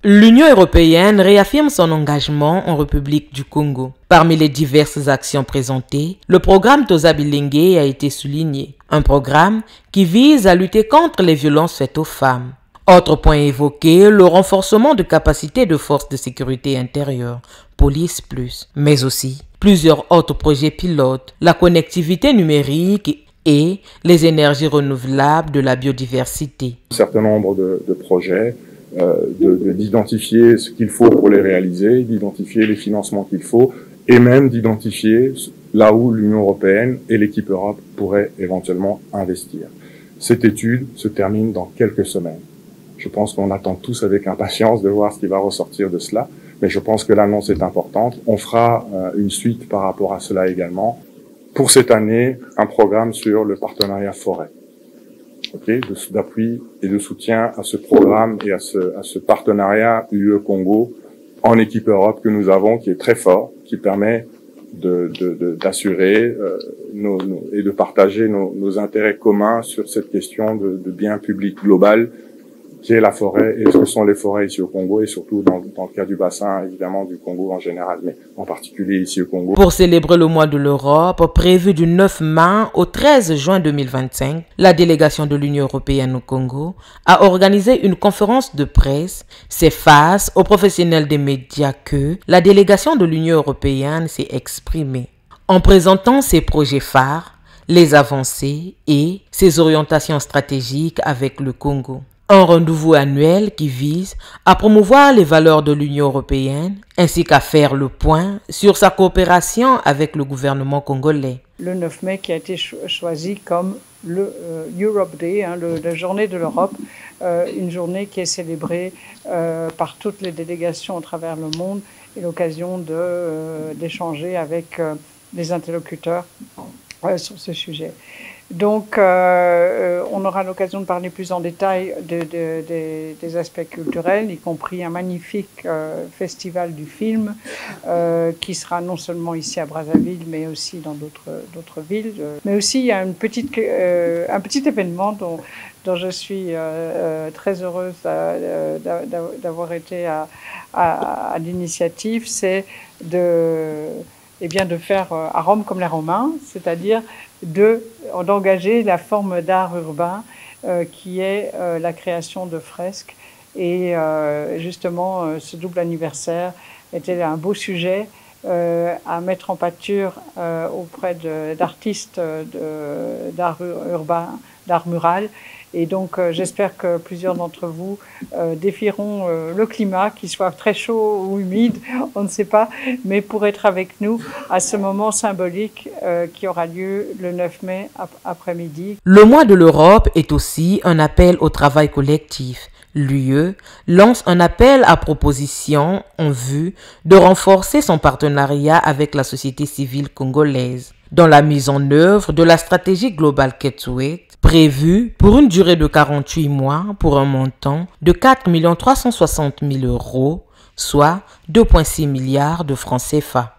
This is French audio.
L'Union européenne réaffirme son engagement en République du Congo. Parmi les diverses actions présentées, le programme Toza Bilingue a été souligné. Un programme qui vise à lutter contre les violences faites aux femmes. Autre point évoqué, le renforcement de capacités de forces de sécurité intérieure, Police Plus, mais aussi plusieurs autres projets pilotes, la connectivité numérique et les énergies renouvelables de la biodiversité. Un certain nombre de projets, d'identifier ce qu'il faut pour les réaliser, d'identifier les financements qu'il faut et même d'identifier là où l'Union européenne et l'équipe Europe pourraient éventuellement investir. Cette étude se termine dans quelques semaines. Je pense qu'on attend tous avec impatience de voir ce qui va ressortir de cela, mais je pense que l'annonce est importante. On fera une suite par rapport à cela également. Pour cette année, un programme sur le partenariat forêt. D'appui et de soutien à ce programme et à ce partenariat UE-Congo en équipe Europe que nous avons, qui est très fort, qui permet d'assurer et de partager nos intérêts communs sur cette question de bien public global qui est la forêt et ce que sont les forêts ici au Congo et surtout dans le cas du bassin évidemment du Congo en général, mais en particulier ici au Congo. Pour célébrer le mois de l'Europe, prévu du 9 mai au 13 juin 2025, la délégation de l'Union européenne au Congo a organisé une conférence de presse. C'est face aux professionnels des médias que la délégation de l'Union européenne s'est exprimée. En présentant ses projets phares, les avancées et ses orientations stratégiques avec le Congo. Un rendez-vous annuel qui vise à promouvoir les valeurs de l'Union européenne ainsi qu'à faire le point sur sa coopération avec le gouvernement congolais. Le 9 mai qui a été choisi comme le Europe Day, la journée de l'Europe, une journée qui est célébrée par toutes les délégations à travers le monde et l'occasion d'échanger avec les interlocuteurs sur ce sujet. Donc, on aura l'occasion de parler plus en détail des aspects culturels, y compris un magnifique festival du film qui sera non seulement ici à Brazzaville, mais aussi dans d'autres villes. Mais aussi, il y a un petit événement dont je suis très heureuse d'avoir été à l'initiative, c'est de faire à Rome comme les Romains, c'est-à-dire d'engager la forme d'art urbain qui est la création de fresques. Et justement, ce double anniversaire était un beau sujet à mettre en pâture auprès d'artistes d'art urbain, d'art mural. Et donc, j'espère que plusieurs d'entre vous défieront le climat, qu'il soit très chaud ou humide, on ne sait pas, mais pour être avec nous à ce moment symbolique qui aura lieu le 9 mai après-midi. Le mois de l'Europe est aussi un appel au travail collectif. L'UE lance un appel à proposition en vue de renforcer son partenariat avec la société civile congolaise dans la mise en œuvre de la stratégie Global Gateway prévue pour une durée de 48 mois pour un montant de 4 360 000 €, soit 2,6 milliards de francs CFA.